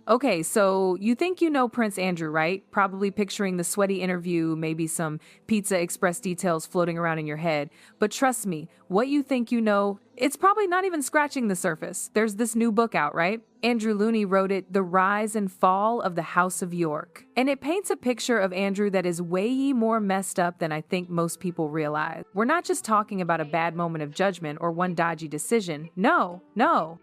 Okay, so you think you know Prince Andrew, right? Probably picturing the sweaty interview, maybe some Pizza Express details floating around in your head. But trust me, what you think you know, it's probably not even scratching the surface. There's this new book out, right? Andrew Looney wrote it, The Rise and Fall of the House of York. And it paints a picture of Andrew that is way more messed up than I think most people realize. We're not just talking about a bad moment of judgment or one dodgy decision. No.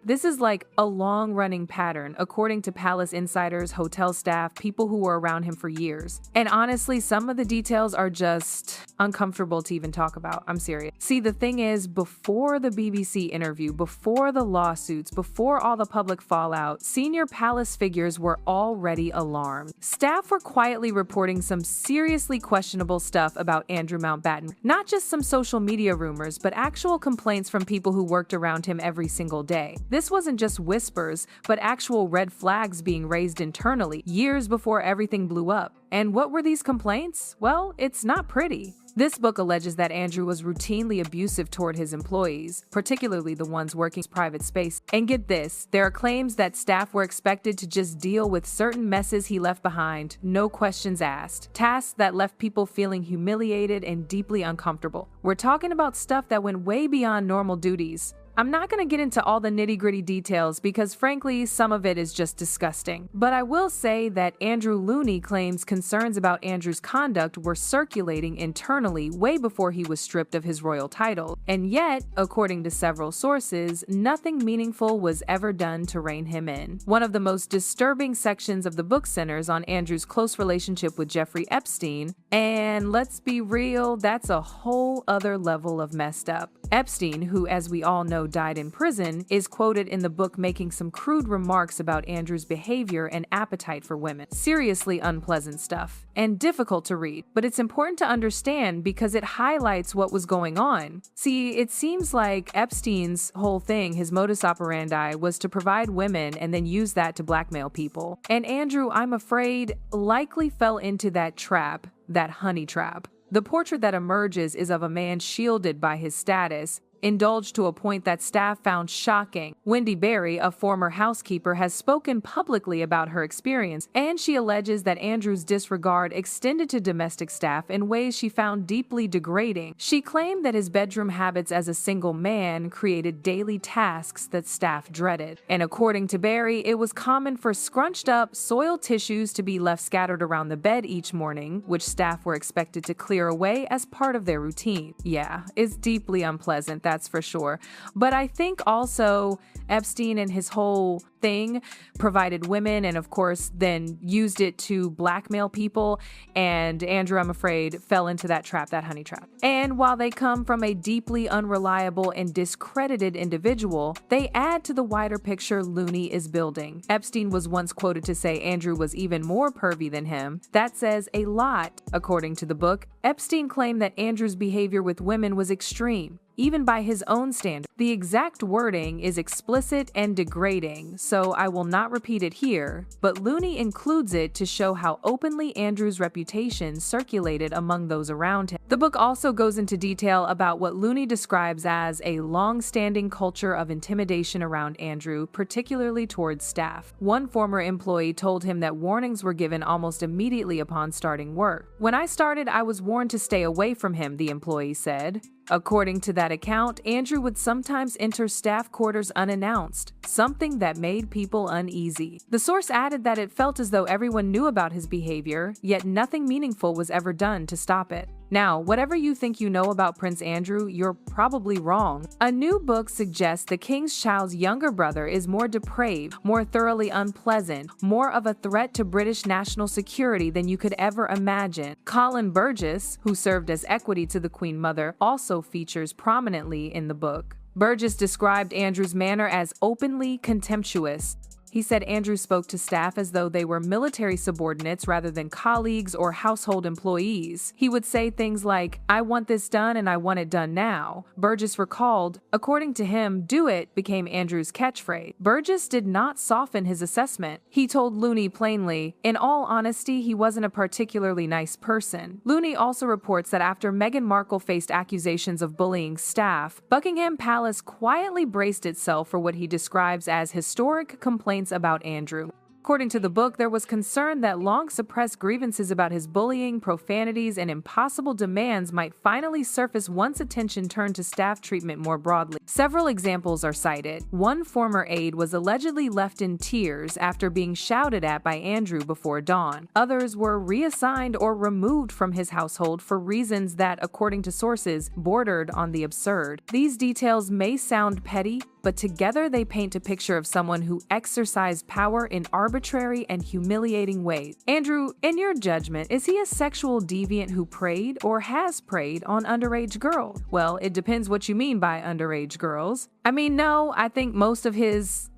This is like a long-running pattern, according to palace insiders, hotel staff, people who were around him for years. And honestly, some of the details are just uncomfortable to even talk about. I'm serious. See, the thing is, before the BBC interview, before the lawsuits, before all the public fallout, senior palace figures were already alarmed. Staff were quietly reporting some seriously questionable stuff about Andrew Mountbatten. Not just some social media rumors, but actual complaints from people who worked around him every single day. This wasn't just whispers, but actual red flags being raised internally, years before everything blew up. And what were these complaints? Well, it's not pretty. This book alleges that Andrew was routinely abusive toward his employees, particularly the ones working in private space. And get this, there are claims that staff were expected to just deal with certain messes he left behind, no questions asked. Tasks that left people feeling humiliated and deeply uncomfortable. We're talking about stuff that went way beyond normal duties. I'm not going to get into all the nitty-gritty details because frankly, some of it is just disgusting. But I will say that Andrew Looney claims concerns about Andrew's conduct were circulating internally way before he was stripped of his royal title. And yet, according to several sources, nothing meaningful was ever done to rein him in. One of the most disturbing sections of the book centers on Andrew's close relationship with Jeffrey Epstein, and let's be real, that's a whole other level of messed up. Epstein, who as we all know died in prison, is quoted in the book making some crude remarks about Andrew's behavior and appetite for women. Seriously unpleasant stuff, and difficult to read, but it's important to understand because it highlights what was going on. See, it seems like Epstein's whole thing, his modus operandi, was to provide women and then use that to blackmail people. And Andrew, I'm afraid, likely fell into that trap, that honey trap. The portrait that emerges is of a man shielded by his status, indulged to a point that staff found shocking. Wendy Berry, a former housekeeper, has spoken publicly about her experience, and she alleges that Andrew's disregard extended to domestic staff in ways she found deeply degrading. She claimed that his bedroom habits as a single man created daily tasks that staff dreaded. And according to Berry, it was common for scrunched up, soiled tissues to be left scattered around the bed each morning, which staff were expected to clear away as part of their routine. Yeah, it's deeply unpleasant, that's for sure. But I think also Epstein and his whole thing provided women and of course then used it to blackmail people, and Andrew, I'm afraid, fell into that trap, that honey trap. And while they come from a deeply unreliable and discredited individual, they add to the wider picture Looney is building. Epstein was once quoted to say Andrew was even more pervy than him. That says a lot. According to the book, Epstein claimed that Andrew's behavior with women was extreme, even by his own standards. The exact wording is explicit and degrading, so I will not repeat it here, but Looney includes it to show how openly Andrew's reputation circulated among those around him. The book also goes into detail about what Looney describes as a long-standing culture of intimidation around Andrew, particularly towards staff. One former employee told him that warnings were given almost immediately upon starting work. "When I started, I was warned to stay away from him," the employee said. According to that account, Andrew would sometimes enter staff quarters unannounced, something that made people uneasy. The source added that it felt as though everyone knew about his behavior, yet nothing meaningful was ever done to stop it. Now, whatever you think you know about Prince Andrew, you're probably wrong. A new book suggests the king's child's younger brother is more depraved, more thoroughly unpleasant, more of a threat to British national security than you could ever imagine. Colin Burgess, who served as equity to the Queen Mother, also features prominently in the book. Burgess described Andrew's manner as openly contemptuous. He said Andrew spoke to staff as though they were military subordinates rather than colleagues or household employees. He would say things like, "I want this done and I want it done now." Burgess recalled, according to him, "Do it" became Andrew's catchphrase. Burgess did not soften his assessment. He told Looney plainly, in all honesty, he wasn't a particularly nice person. Looney also reports that after Meghan Markle faced accusations of bullying staff, Buckingham Palace quietly braced itself for what he describes as historic complaints about Andrew. According to the book, there was concern that long-suppressed grievances about his bullying, profanities, and impossible demands might finally surface once attention turned to staff treatment more broadly. Several examples are cited. One former aide was allegedly left in tears after being shouted at by Andrew before dawn. Others were reassigned or removed from his household for reasons that, according to sources, bordered on the absurd. These details may sound petty, but together they paint a picture of someone who exercised power in arbitrary and humiliating ways. Andrew, in your judgment, is he a sexual deviant who preyed or has preyed on underage girls? Well, it depends what you mean by underage girls. I mean, no, I think most of his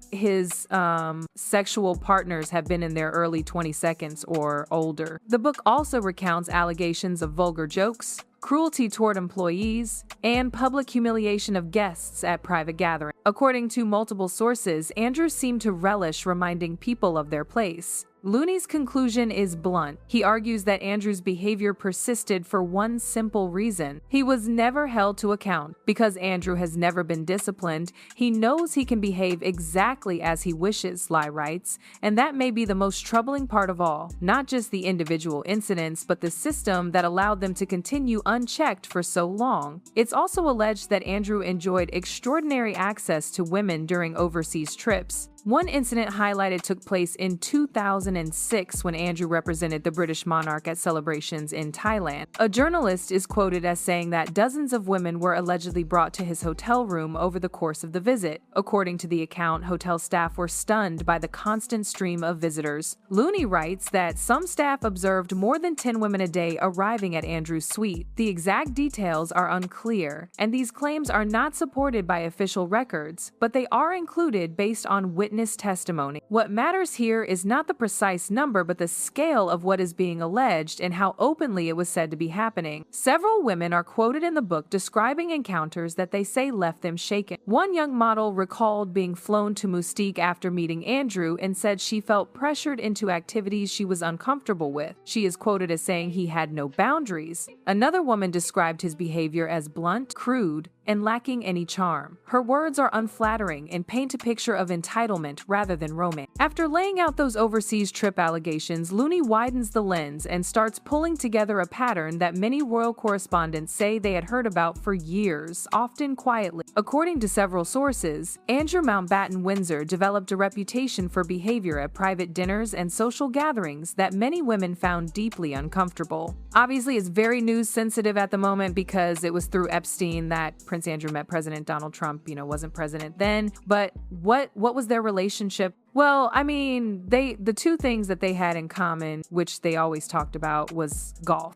sexual partners have been in their early 22nds or older. The book also recounts allegations of vulgar jokes, cruelty toward employees, and public humiliation of guests at private gatherings. According to multiple sources, Andrew seemed to relish reminding people of their place. Looney's conclusion is blunt. He argues that Andrew's behavior persisted for one simple reason. He was never held to account. Because Andrew has never been disciplined, he knows he can behave exactly as he wishes, Sly writes, and that may be the most troubling part of all. Not just the individual incidents, but the system that allowed them to continue unchecked for so long. It's also alleged that Andrew enjoyed extraordinary access to women during overseas trips. One incident highlighted took place in 2006 when Andrew represented the British monarch at celebrations in Thailand. A journalist is quoted as saying that dozens of women were allegedly brought to his hotel room over the course of the visit. According to the account, hotel staff were stunned by the constant stream of visitors. Looney writes that some staff observed more than 10 women a day arriving at Andrew's suite. The exact details are unclear, and these claims are not supported by official records, but they are included based on witness testimony. What matters here is not the precise number, but the scale of what is being alleged and how openly it was said to be happening. Several women are quoted in the book describing encounters that they say left them shaken. One young model recalled being flown to Mustique after meeting Andrew and said she felt pressured into activities she was uncomfortable with. She is quoted as saying he had no boundaries. Another woman described his behavior as blunt, crude, and lacking any charm. Her words are unflattering and paint a picture of entitlement rather than romance. After laying out those overseas trip allegations, Looney widens the lens and starts pulling together a pattern that many royal correspondents say they had heard about for years, often quietly. According to several sources, Andrew Mountbatten Windsor developed a reputation for behavior at private dinners and social gatherings that many women found deeply uncomfortable. Obviously, it's very news sensitive at the moment because it was through Epstein that Prince Andrew met President Donald Trump, wasn't president then, but what was their relationship? Well, I mean, the two things that they had in common, which they always talked about, was golf.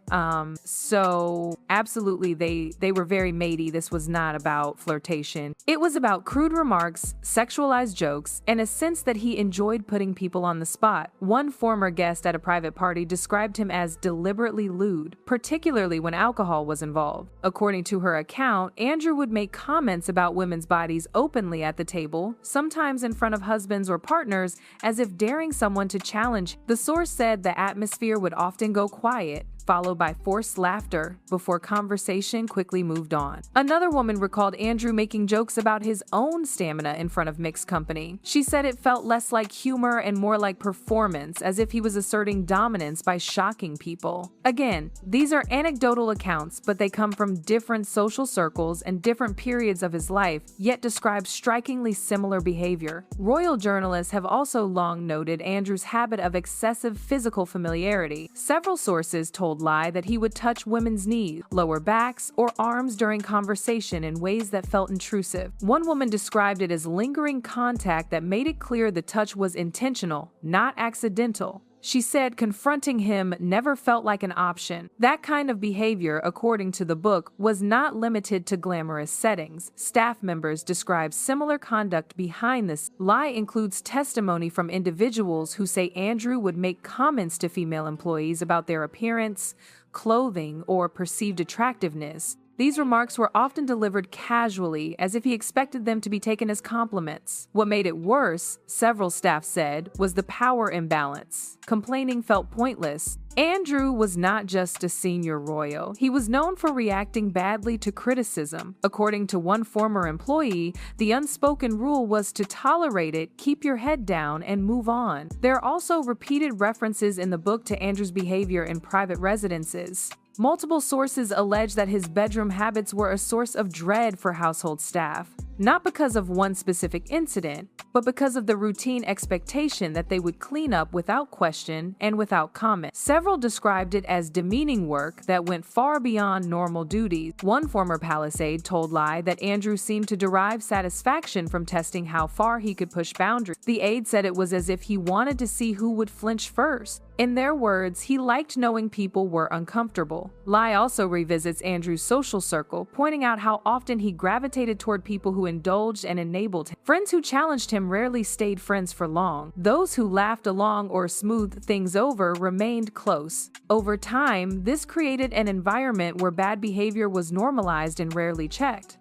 So absolutely, they were very matey. This was not about flirtation. It was about crude remarks, sexualized jokes, and a sense that he enjoyed putting people on the spot. One former guest at a private party described him as deliberately lewd, particularly when alcohol was involved. According to her account, Andrew would make comments about women's bodies openly at the table, sometimes in front of husbands or partners, as if daring someone to challenge. The source said the atmosphere would often go quiet, followed by forced laughter before conversation quickly moved on. Another woman recalled Andrew making jokes about his own stamina in front of mixed company. She said it felt less like humor and more like performance, as if he was asserting dominance by shocking people. Again, these are anecdotal accounts, but they come from different social circles and different periods of his life, yet describe strikingly similar behavior. Royal journalists have also long noted Andrew's habit of excessive physical familiarity. Several sources told lie that he would touch women's knees, lower backs, or arms during conversation in ways that felt intrusive. One woman described it as lingering contact that made it clear the touch was intentional, not accidental. She said confronting him never felt like an option. That kind of behavior, according to the book, was not limited to glamorous settings. Staff members describe similar conduct behind this. Lie includes testimony from individuals who say Andrew would make comments to female employees about their appearance, clothing, or perceived attractiveness. These remarks were often delivered casually, as if he expected them to be taken as compliments. What made it worse, several staff said, was the power imbalance. Complaining felt pointless. Andrew was not just a senior royal. He was known for reacting badly to criticism. According to one former employee, the unspoken rule was to tolerate it, keep your head down, and move on. There are also repeated references in the book to Andrew's behavior in private residences. Multiple sources allege that his bedroom habits were a source of dread for household staff, not because of one specific incident, but because of the routine expectation that they would clean up without question and without comment. Several described it as demeaning work that went far beyond normal duties. One former palace aide told Lai that Andrew seemed to derive satisfaction from testing how far he could push boundaries. The aide said it was as if he wanted to see who would flinch first. In their words, he liked knowing people were uncomfortable. Lai also revisits Andrew's social circle, pointing out how often he gravitated toward people who indulged and enabled him. Friends who challenged him rarely stayed friends for long. Those who laughed along or smoothed things over remained close. Over time, this created an environment where bad behavior was normalized and rarely checked.